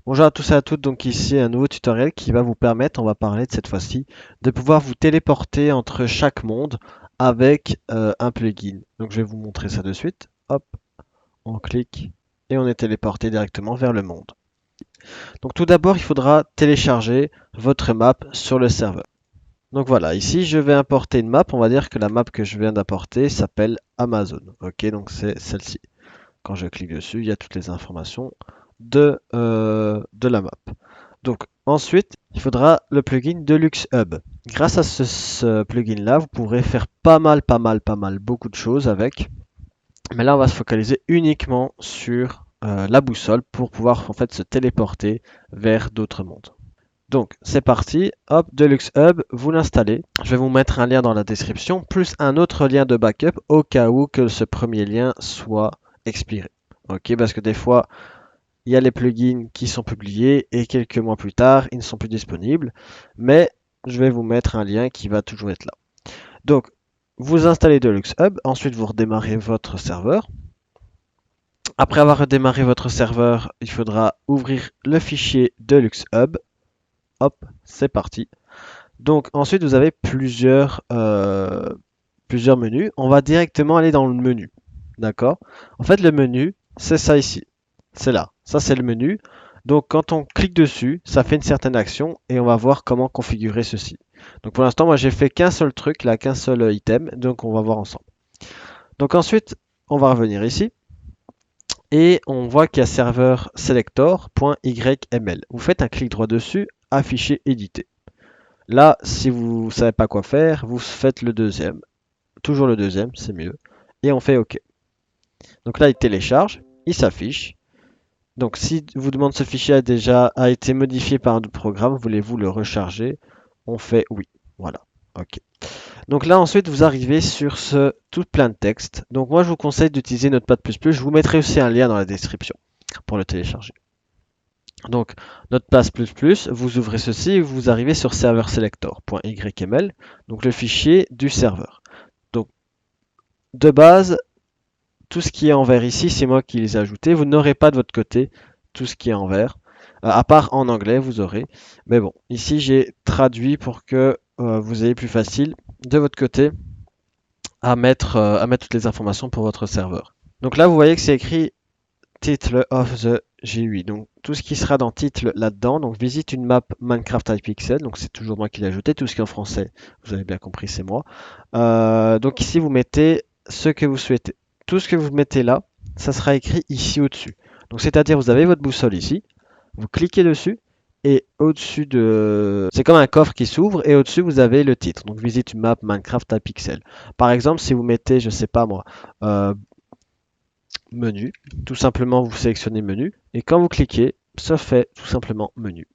Bonjour à tous et à toutes, donc ici un nouveau tutoriel qui va vous permettre, on va parler de cette fois-ci, de pouvoir vous téléporter entre chaque monde avec un plugin. Donc je vais vous montrer ça de suite. Hop, on clique et on est téléporté directement vers le monde. Donc tout d'abord, il faudra télécharger votre map sur le serveur. Donc voilà, ici je vais importer une map, on va dire que la map que je viens d'importer s'appelle Amazon. Ok, donc c'est celle-ci. Quand je clique dessus, il y a toutes les informations de la map. Donc ensuite, il faudra le plugin Deluxe Hub. Grâce à ce plugin-là, vous pourrez faire beaucoup de choses avec. Mais là, on va se focaliser uniquement sur la boussole pour pouvoir en fait se téléporter vers d'autres mondes. Donc c'est parti, hop, Deluxe Hub, vous l'installez. Je vais vous mettre un lien dans la description, plus un autre lien de backup au cas où que ce premier lien soit expiré. Ok, parce que des fois, il y a les plugins qui sont publiés et quelques mois plus tard, ils ne sont plus disponibles. Mais je vais vous mettre un lien qui va toujours être là. Donc, vous installez Deluxe Hub, ensuite vous redémarrez votre serveur. Après avoir redémarré votre serveur, il faudra ouvrir le fichier Deluxe Hub. Hop, c'est parti. Donc ensuite, vous avez plusieurs menus. On va directement aller dans le menu. D'accord? En fait, le menu, c'est ça ici. C'est là. Ça, c'est le menu. Donc quand on clique dessus, ça fait une certaine action et on va voir comment configurer ceci. Donc pour l'instant, moi, j'ai fait qu'un seul truc, là, qu'un seul item. Donc on va voir ensemble. Donc ensuite, on va revenir ici et on voit qu'il y a serveur selector.yml. Vous faites un clic droit dessus, afficher, éditer. Là, si vous ne savez pas quoi faire, vous faites le deuxième. Toujours le deuxième, c'est mieux. Et on fait OK. Donc là, il télécharge, il s'affiche. Donc si vous demande ce fichier a été modifié par un autre programme, voulez-vous le recharger? On fait oui. Voilà. OK. Donc là, ensuite, vous arrivez sur ce tout plein de texte. Donc moi, je vous conseille d'utiliser Notepad++. Je vous mettrai aussi un lien dans la description pour le télécharger. Donc, Notepad++, vous ouvrez ceci et vous arrivez sur serverselector.yml, donc le fichier du serveur. Donc, de base, tout ce qui est en vert ici, c'est moi qui les ai ajoutés. Vous n'aurez pas de votre côté tout ce qui est en vert, à part en anglais, vous aurez. Mais bon, ici, j'ai traduit pour que vous ayez plus facile de votre côté à mettre toutes les informations pour votre serveur. Donc là, vous voyez que c'est écrit title of the GUI. Donc tout ce qui sera dans titre là-dedans. Donc visite une map Minecraft Hypixel. Donc c'est toujours moi qui l'ai ajouté. Tout ce qui est en français, vous avez bien compris, c'est moi. Donc ici vous mettez ce que vous souhaitez. Tout ce que vous mettez là, ça sera écrit ici au-dessus. Donc c'est-à-dire vous avez votre boussole ici. Vous cliquez dessus. Et au-dessus de... C'est comme un coffre qui s'ouvre et au-dessus vous avez le titre. Donc visite une map Minecraft Hypixel. Par exemple, si vous mettez, je sais pas moi, menu. Tout simplement, vous sélectionnez menu et quand vous cliquez, ça fait tout simplement menu.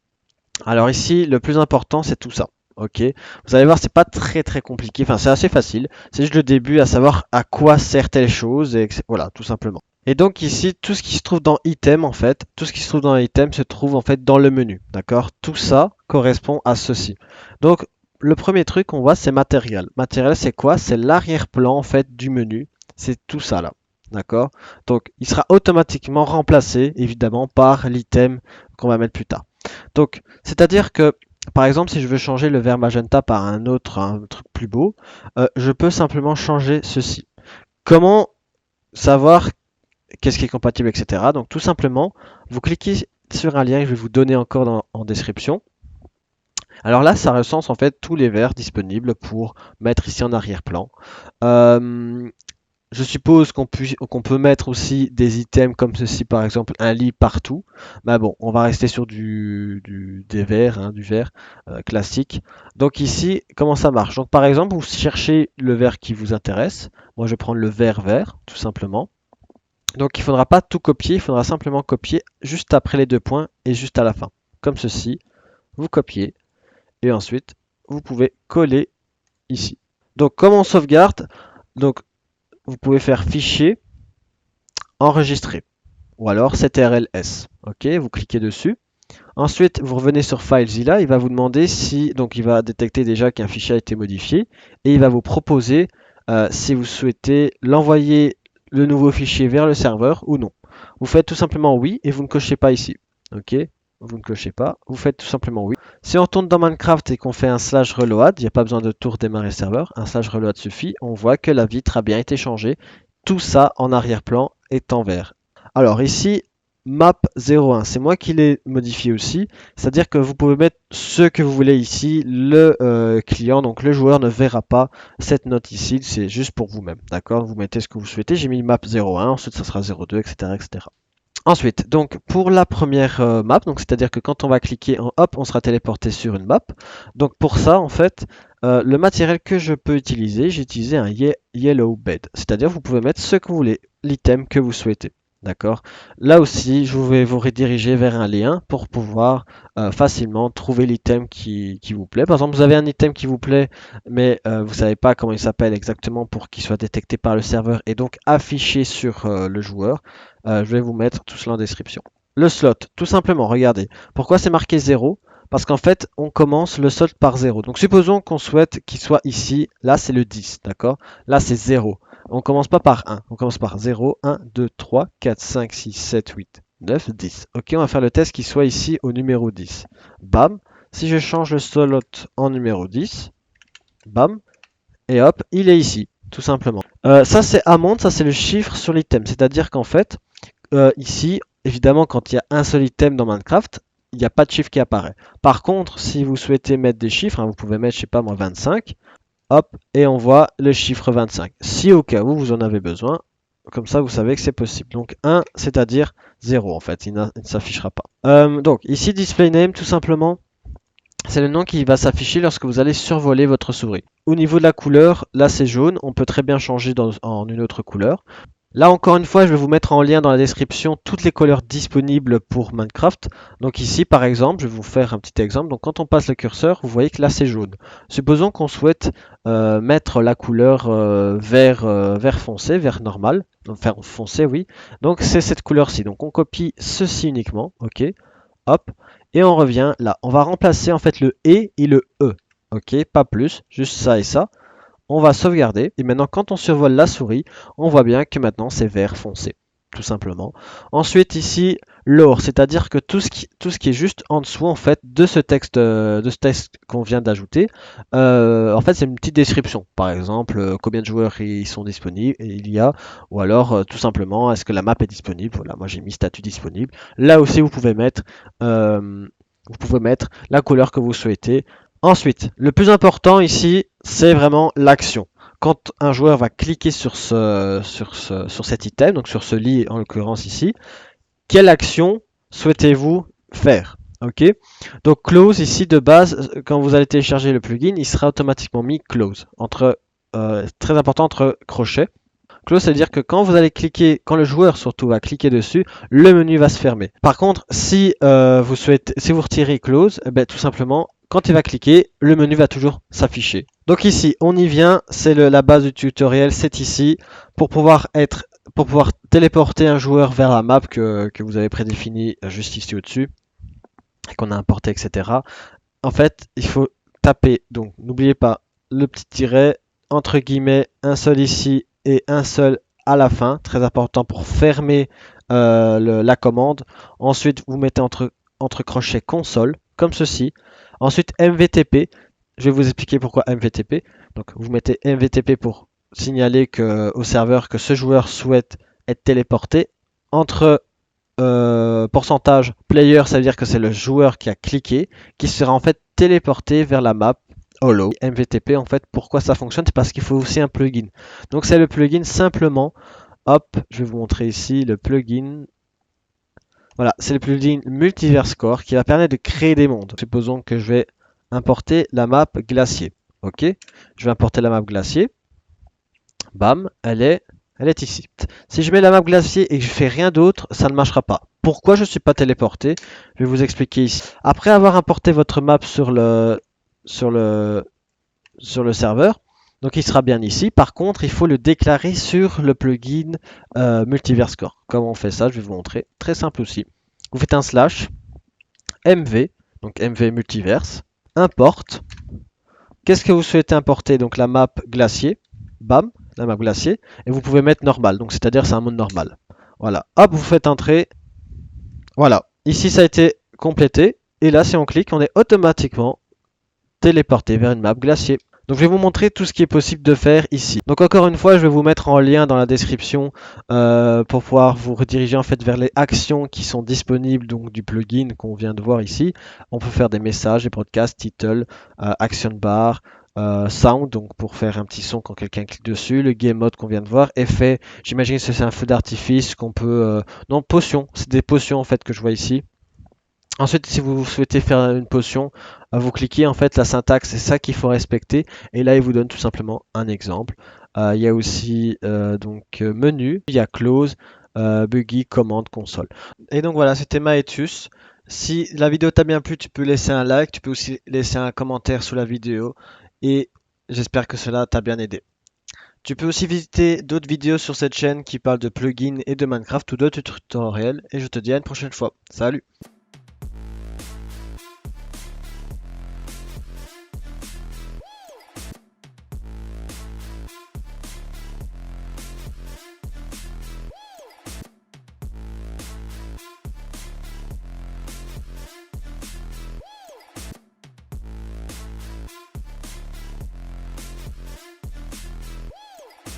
Alors ici, le plus important, c'est tout ça. Ok, vous allez voir, c'est pas très compliqué. Enfin, c'est assez facile. C'est juste le début, à savoir à quoi sert telle chose et voilà, tout simplement. Et donc ici, tout ce qui se trouve dans item, en fait, tout ce qui se trouve dans item se trouve en fait dans le menu. D'accord? Tout ça correspond à ceci. Donc le premier truc qu'on voit, c'est matériel. Matériel, c'est quoi? C'est l'arrière-plan en fait du menu. C'est tout ça là. D'accord? Donc, il sera automatiquement remplacé, évidemment, par l'item qu'on va mettre plus tard. Donc, c'est-à-dire que, par exemple, si je veux changer le vert magenta par un autre, un truc plus beau, je peux simplement changer ceci. Comment savoir qu'est-ce qui est compatible, etc. Donc, tout simplement, vous cliquez sur un lien que je vais vous donner encore en description. Alors là, ça recense en fait tous les verts disponibles pour mettre ici en arrière-plan. Euh, Je suppose qu'on peut mettre aussi des items comme ceci, par exemple un lit partout. Mais bon, on va rester sur des verres, hein, du verre classique. Donc ici, comment ça marche? Donc par exemple, vous cherchez le verre qui vous intéresse. Moi, je vais prendre le verre vert, tout simplement. Donc il ne faudra pas tout copier, il faudra simplement copier juste après les deux points et juste à la fin. Comme ceci, vous copiez et ensuite vous pouvez coller ici. Donc comment on sauvegarde? Donc vous pouvez faire fichier, enregistrer ou alors CTRL-S. Ok, vous cliquez dessus. Ensuite, vous revenez sur FileZilla, il va vous demander si, donc il va détecter déjà qu'un fichier a été modifié et il va vous proposer si vous souhaitez l'envoyer le nouveau fichier vers le serveur ou non. Vous faites tout simplement oui et vous ne cochez pas ici. Ok, vous ne cochez pas, vous faites tout simplement oui. Si on tourne dans Minecraft et qu'on fait un slash reload, il n'y a pas besoin de tout redémarrer le serveur, un slash reload suffit, on voit que la vitre a bien été changée. Tout ça en arrière-plan est en vert. Alors ici, map 01, c'est moi qui l'ai modifié aussi, c'est-à-dire que vous pouvez mettre ce que vous voulez ici, le client, donc le joueur ne verra pas cette note ici, c'est juste pour vous-même, d'accord? Vous mettez ce que vous souhaitez, j'ai mis map 01, ensuite ça sera 02, etc., etc. Ensuite, donc pour la première map, donc c'est-à-dire que quand on va cliquer en hop, on sera téléporté sur une map. Donc pour ça, en fait, le matériel que je peux utiliser, j'ai utilisé un yellow bed, c'est-à-dire vous pouvez mettre ce que vous voulez, l'item que vous souhaitez. D'accord. Là aussi, je vais vous rediriger vers un lien pour pouvoir facilement trouver l'item qui vous plaît. Par exemple, vous avez un item qui vous plaît, mais vous savez pas comment il s'appelle exactement pour qu'il soit détecté par le serveur et donc affiché sur le joueur. Je vais vous mettre tout cela en description. Le slot, tout simplement, regardez. Pourquoi c'est marqué 0? Parce qu'en fait, on commence le slot par 0. Donc supposons qu'on souhaite qu'il soit ici. Là, c'est le 10, d'accord? Là, c'est 0. On commence pas par 1. On commence par 0, 1, 2, 3, 4, 5, 6, 7, 8, 9, 10. Ok, on va faire le test qui soit ici au numéro 10. Bam. Si je change le slot en numéro 10, bam. Et hop, il est ici, tout simplement. Ça, c'est amount, ça, c'est le chiffre sur l'item. C'est-à-dire qu'en fait, ici, évidemment, quand il y a un seul item dans Minecraft, il n'y a pas de chiffre qui apparaît. Par contre, si vous souhaitez mettre des chiffres, hein, vous pouvez mettre, je sais pas moi, 25, hop, et on voit le chiffre 25. Si au cas où vous en avez besoin, comme ça vous savez que c'est possible. Donc 1, c'est-à-dire 0 en fait, il ne s'affichera pas. Donc ici, display name, tout simplement, c'est le nom qui va s'afficher lorsque vous allez survoler votre souris. Au niveau de la couleur, là c'est jaune, on peut très bien changer en une autre couleur. Là encore une fois, je vais vous mettre en lien dans la description toutes les couleurs disponibles pour Minecraft. Donc ici par exemple, je vais vous faire un petit exemple. Donc quand on passe le curseur, vous voyez que là c'est jaune. Supposons qu'on souhaite mettre la couleur vert foncé, vert normal. Donc vert foncé, oui. Donc c'est cette couleur-ci. Donc on copie ceci uniquement, ok. Hop, et on revient là. On va remplacer en fait le et le e, ok, pas plus, juste ça et ça. On va sauvegarder et maintenant quand on survole la souris, on voit bien que maintenant c'est vert foncé, tout simplement. Ensuite ici, lore, c'est-à-dire que tout ce qui est juste en dessous en fait de ce texte qu'on vient d'ajouter, en fait c'est une petite description. Par exemple, combien de joueurs ils sont disponibles, et il y a, ou alors tout simplement est-ce que la map est disponible. Voilà, moi j'ai mis statut disponible. Là aussi vous pouvez mettre la couleur que vous souhaitez. Ensuite, le plus important ici, c'est vraiment l'action. Quand un joueur va cliquer sur cet item, donc sur ce lit en l'occurrence ici, quelle action souhaitez-vous faire? Ok. Donc close ici de base, quand vous allez télécharger le plugin, il sera automatiquement mis close très important entre crochets. Close, ça veut dire que quand vous allez cliquer, quand le joueur surtout va cliquer dessus, le menu va se fermer. Par contre, si vous retirez close, tout simplement, quand il va cliquer, le menu va toujours s'afficher. Donc ici, on y vient, c'est la base du tutoriel, c'est ici, pour pouvoir téléporter un joueur vers la map que vous avez prédéfinie juste ici au-dessus, et qu'on a importé, etc. En fait, il faut taper, donc n'oubliez pas le petit tiret, entre guillemets, un seul ici et un seul à la fin, très important pour fermer la commande. Ensuite, vous mettez entre crochets console, comme ceci. Ensuite, MVTP, je vais vous expliquer pourquoi MVTP. Donc, vous mettez MVTP pour signaler au serveur que ce joueur souhaite être téléporté. Entre pourcentage player, ça veut dire que c'est le joueur qui a cliqué, qui sera en fait téléporté vers la map Holo. MVTP, en fait, pourquoi ça fonctionne? C'est parce qu'il faut aussi un plugin. Donc c'est le plugin simplement. Hop, je vais vous montrer ici le plugin. Voilà, c'est le plugin Multiverse Core qui va permettre de créer des mondes. Supposons que je vais importer la map glacier. Ok, je vais importer la map glacier. Bam, elle est ici. Si je mets la map glacier et que je fais rien d'autre, ça ne marchera pas. Pourquoi je ne suis pas téléporté? Je vais vous expliquer ici. Après avoir importé votre map sur le serveur, donc il sera bien ici. Par contre, il faut le déclarer sur le plugin Multiverse Core. Comment on fait ça? Je vais vous montrer. Très simple aussi. Vous faites un slash mv, donc mv multiverse, importe. Qu'est-ce que vous souhaitez importer? Donc la map glacier. Bam, la map glacier. Et vous pouvez mettre normal, donc c'est-à-dire c'est un mode normal. Voilà. Hop, vous faites entrer. Voilà. Ici, ça a été compléter. Et là, si on clique, on est automatiquement téléporté vers une map glacier. Donc je vais vous montrer tout ce qui est possible de faire ici. Donc encore une fois, je vais vous mettre en lien dans la description pour pouvoir vous rediriger en fait vers les actions qui sont disponibles donc du plugin qu'on vient de voir ici. On peut faire des messages, des podcasts, title, action bar, sound donc pour faire un petit son quand quelqu'un clique dessus, le game mode qu'on vient de voir, effet. J'imagine que c'est un feu d'artifice qu'on peut non potion, c'est des potions en fait que je vois ici. Ensuite, si vous souhaitez faire une potion, vous cliquez en fait la syntaxe, c'est ça qu'il faut respecter. Et là, il vous donne tout simplement un exemple. Il y a aussi menu, il y a close, buggy, commande, console. Et donc voilà, c'était Maëtus. Si la vidéo t'a bien plu, tu peux laisser un like, tu peux aussi laisser un commentaire sous la vidéo. Et j'espère que cela t'a bien aidé. Tu peux aussi visiter d'autres vidéos sur cette chaîne qui parlent de plugins et de Minecraft ou d'autres tutoriels. Et je te dis à une prochaine fois. Salut!